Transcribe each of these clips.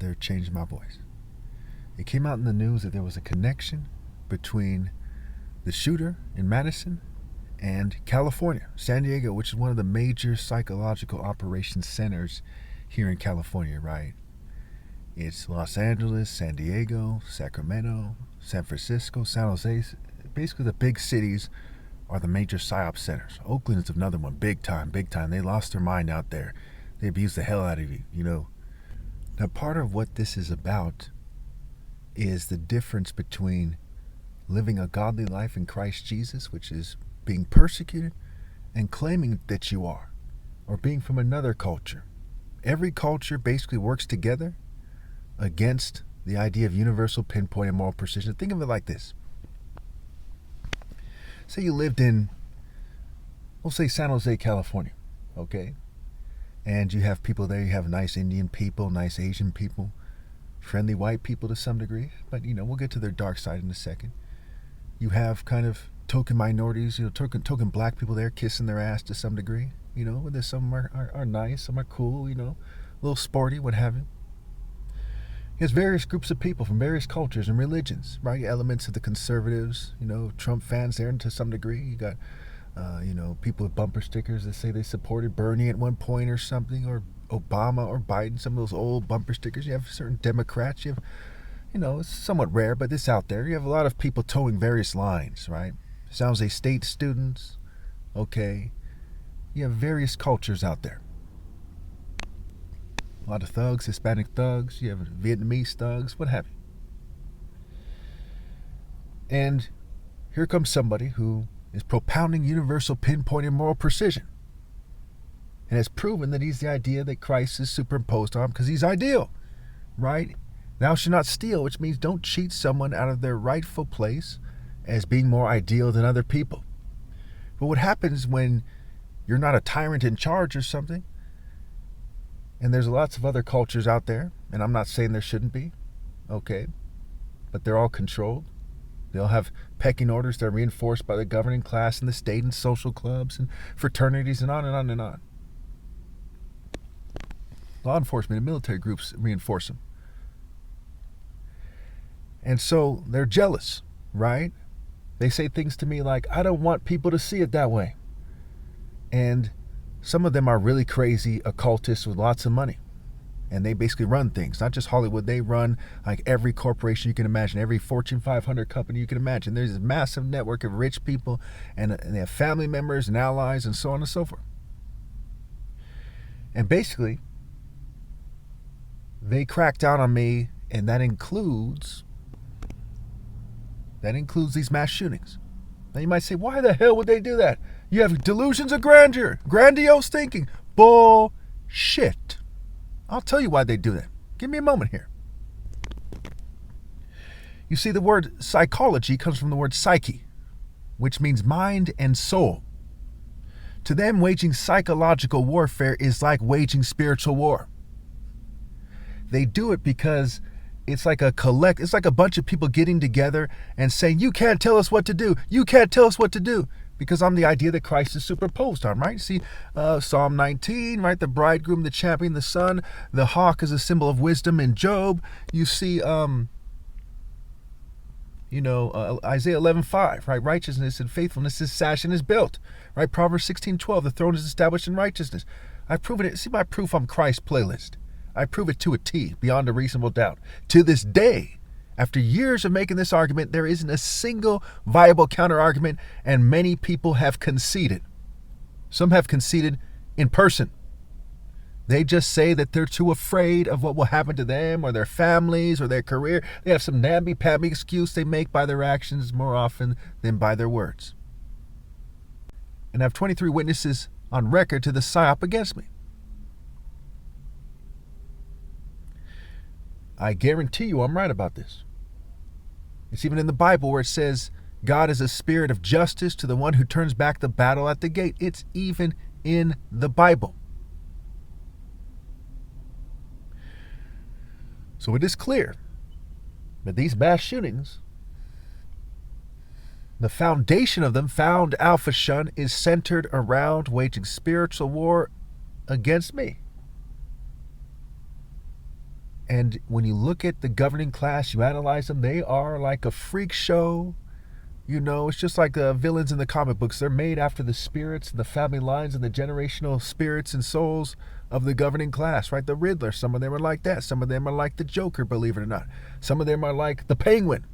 they're changing my voice. It came out in the news that there was a connection between the shooter in Madison and California, San Diego, which is one of the major psychological operations centers here in California, right? It's Los Angeles, San Diego, Sacramento, San Francisco, San Jose. Basically, the big cities are the major PSYOP centers. Oakland is another one, big time, big time. They lost their mind out there. They abuse the hell out of you, you know. Now, part of what this is about is the difference between living a godly life in Christ Jesus, which is being persecuted, and claiming that you are, or being from another culture. Every culture basically works together against the idea of universal pinpoint and moral precision. Think of it like this. Say you lived in, we'll say San Jose, California, okay? And you have people there, you have nice Indian people, nice Asian people, friendly white people to some degree, but you know, we'll get to their dark side in a second. You have kind of token minorities, you know, token black people there kissing their ass to some degree, you know, there's some are nice, some are cool, you know, a little sporty, what have you. He has various groups of people from various cultures and religions, right? Elements of the conservatives, you know, Trump fans there to some degree. You got, you know, people with bumper stickers that say they supported Bernie at one point or something, or Obama or Biden, some of those old bumper stickers. You have certain Democrats. You have, you know, it's somewhat rare, but it's out there. You have a lot of people towing various lines, right? Sounds like state students, okay? You have various cultures out there. A lot of thugs, Hispanic thugs, you have Vietnamese thugs, what have you. And here comes somebody who is propounding universal pinpoint and moral precision, and has proven that he's the idea that Christ is superimposed on him because he's ideal, right? Thou shalt not steal, which means don't cheat someone out of their rightful place as being more ideal than other people. But what happens when you're not a tyrant in charge or something, and there's lots of other cultures out there, and I'm not saying there shouldn't be, okay, but they're all controlled. They all have pecking orders that are reinforced by the governing class and the state and social clubs and fraternities and on and on and on. Law enforcement and military groups reinforce them. And so they're jealous, right? They say things to me like, I don't want people to see it that way. And some of them are really crazy occultists with lots of money. And they basically run things, not just Hollywood. They run like every corporation you can imagine, every Fortune 500 company you can imagine. There's a massive network of rich people, and they have family members and allies and so on and so forth. And basically, they crack down on me, and that includes these mass shootings. Now you might say, why the hell would they do that? You have delusions of grandeur, grandiose thinking. Bullshit. I'll tell you why they do that. Give me a moment here. You see, the word psychology comes from the word psyche, which means mind and soul. To them, waging psychological warfare is like waging spiritual war. They do it because it's like it's like a bunch of people getting together and saying, you can't tell us what to do. You can't tell us what to do. Because I'm the idea that Christ is superposed on, right? See, Psalm 19, right? The bridegroom, the champion, the son. The hawk is a symbol of wisdom in Job. You see, Isaiah 11:5, right? Righteousness and faithfulness is sash and is built, right? Proverbs 16:12, the throne is established in righteousness. I've proven it. See my proof on Christ playlist. I prove it to a T, beyond a reasonable doubt. To this day, after years of making this argument, there isn't a single viable counter-argument, and many people have conceded. Some have conceded in person. They just say that they're too afraid of what will happen to them or their families or their career. They have some namby-pamby excuse they make by their actions more often than by their words. And I have 23 witnesses on record to the PSYOP against me. I guarantee you I'm right about this. It's even in the Bible where it says, God is a spirit of justice to the one who turns back the battle at the gate. It's even in the Bible. So it is clear that these mass shootings, the foundation of them, found Alpha Shun, is centered around waging spiritual war against me. And when you look at the governing class, you analyze them, they are like a freak show. You know, it's just like the villains in the comic books. They're made after the spirits and the family lines and the generational spirits and souls of the governing class, right? The Riddler, some of them are like that. Some of them are like the Joker, believe it or not. Some of them are like the Penguin.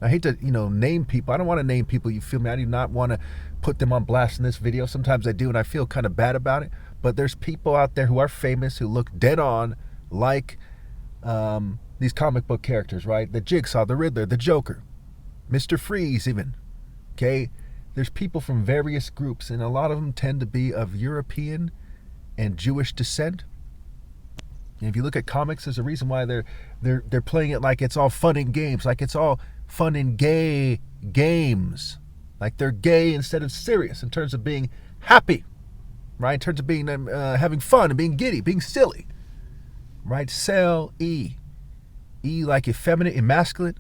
I hate to, name people. I don't want to name people, you feel me? I do not want to put them on blast in this video. Sometimes I do, and I feel kind of bad about it. But there's people out there who are famous, who look dead on like these comic book characters, right? The Jigsaw, the Riddler, the Joker, Mr. Freeze even, okay? There's people from various groups, and a lot of them tend to be of European and Jewish descent. And if you look at comics, there's a reason why they're playing it like it's all fun and games, like it's all fun and gay games, like they're gay instead of serious in terms of being happy, right? In terms of being having fun and being giddy, being silly, right? Sell E like effeminate, emasculate,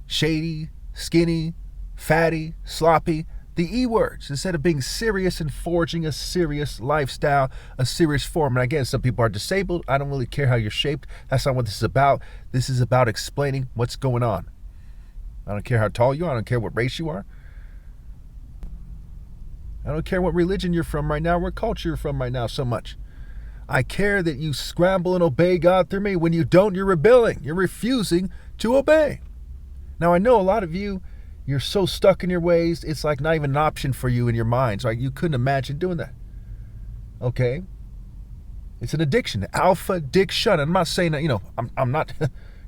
shady, skinny, fatty, sloppy. The E words, instead of being serious and forging a serious lifestyle, a serious form. And again, some people are disabled. I don't really care how you're shaped. That's not what this is about. This is about explaining what's going on. I don't care how tall you are. I don't care what race you are. I don't care what religion you're from right now, what culture you're from right now so much. I care that you scramble and obey God through me. When you don't, you're rebelling. You're refusing to obey. Now, I know a lot of you, you're so stuck in your ways, it's like not even an option for you in your minds. Right? You couldn't imagine doing that. Okay? It's an addiction. Alpha Dick Shun. I'm not saying that, I'm not,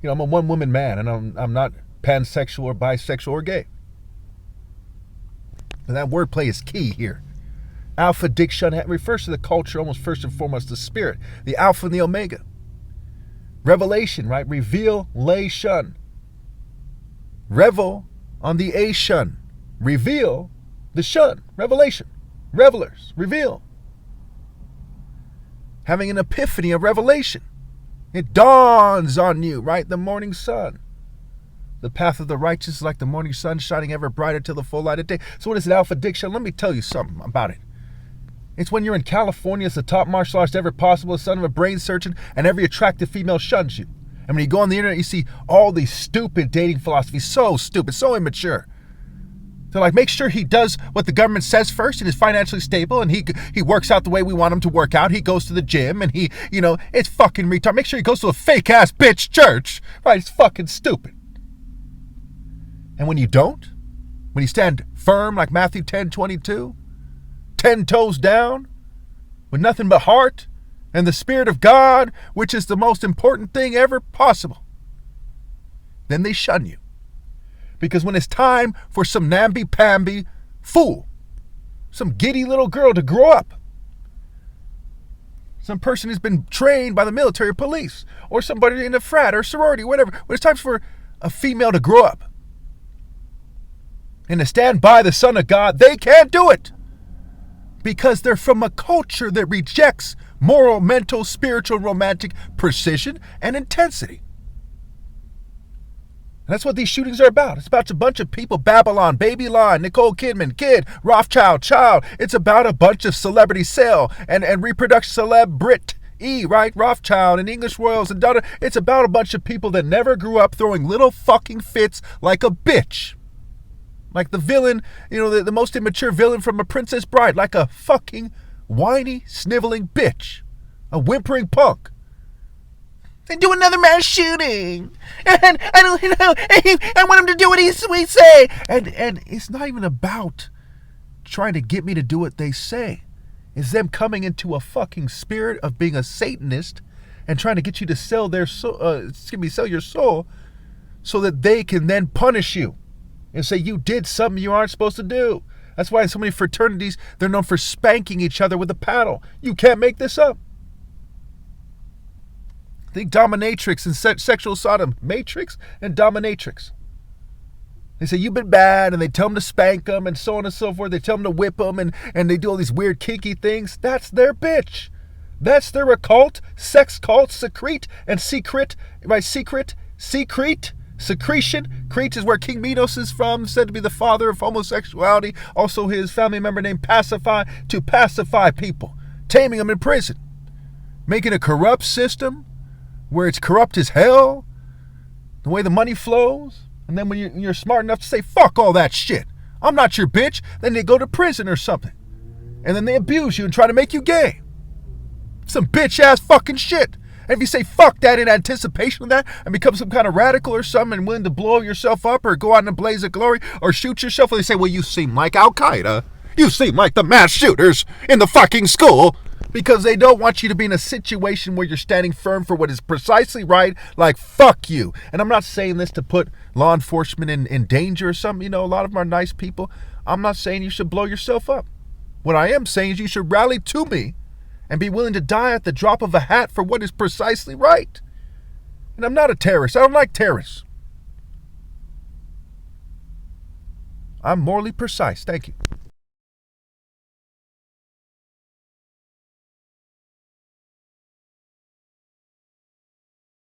I'm a one-woman man, and I'm not pansexual or bisexual or gay. And that wordplay is key here. Alpha Dick Shun refers to the culture, almost first and foremost the spirit, the Alpha and the Omega. Revelation, right? Reveal, lay, shun. Revel on the A shun. Reveal the shun. Revelation. Revelers. Reveal. Having an epiphany of revelation. It dawns on you, right? The morning sun. The path of the righteous is like the morning sun, shining ever brighter till the full light of day. So what is it, Alpha Dick Shun? Let me tell you something about it. It's when you're in California, it's the top martial arts ever possible, the son of a brain surgeon, and every attractive female shuns you. And when you go on the internet, you see all these stupid dating philosophies, so stupid, so immature. They're like, make sure he does what the government says first and is financially stable, and he works out the way we want him to work out. He goes to the gym, and it's fucking retarded. Make sure he goes to a fake-ass bitch church. Right, it's fucking stupid. And when you don't, when you stand firm like Matthew 10:22, 10 toes down, with nothing but heart and the Spirit of God, which is the most important thing ever possible, then they shun you. Because when it's time for some namby-pamby fool, some giddy little girl to grow up, some person who's been trained by the military or police, or somebody in a frat or sorority, whatever, when it's time for a female to grow up and to stand by the Son of God, they can't do it. Because they're from a culture that rejects moral, mental, spiritual, romantic precision and intensity. And that's what these shootings are about. It's about a bunch of people, Babylon, Babylon, Nicole Kidman, Kid, Rothschild, Child. It's about a bunch of celebrity sale and reproduction celeb Brit E, right? Rothschild and English royals and daughter. It's about a bunch of people that never grew up throwing little fucking fits like a bitch. Like the villain, the most immature villain from A Princess Bride, like a fucking whiny, sniveling bitch, a whimpering punk. They do another mass shooting, and I want him to do what we say. And it's not even about trying to get me to do what they say. It's them coming into a fucking spirit of being a Satanist and trying to get you to sell their soul, sell your soul, so that they can then punish you and say you did something you aren't supposed to do. That's why in so many fraternities, they're known for spanking each other with a paddle. You can't make this up. Think dominatrix and sexual Sodom. Matrix and dominatrix. They say, you've been bad, and they tell them to spank them, and so on and so forth. They tell them to whip them, and they do all these weird, kinky things. That's their bitch. That's their occult, sex cult, secrete, and secret, right? Secret, secretion. Crete is where King Minos is from, said to be the father of homosexuality. Also his family member named Pacify, to pacify people, taming them in prison, making a corrupt system where it's corrupt as hell, the way the money flows, and then when you're smart enough to say, fuck all that shit, I'm not your bitch, then they go to prison or something. And then they abuse you and try to make you gay. Some bitch-ass fucking shit. And if you say fuck that in anticipation of that and become some kind of radical or something and willing to blow yourself up or go out in a blaze of glory or shoot yourself, they say, well, you seem like Al-Qaeda. You seem like the mass shooters in the fucking school. Because they don't want you to be in a situation where you're standing firm for what is precisely right, like fuck you. And I'm not saying this to put law enforcement in danger or something. You know, a lot of them are nice people. I'm not saying you should blow yourself up. What I am saying is you should rally to me and be willing to die at the drop of a hat for what is precisely right. And I'm not a terrorist. I don't like terrorists. I'm morally precise. Thank you.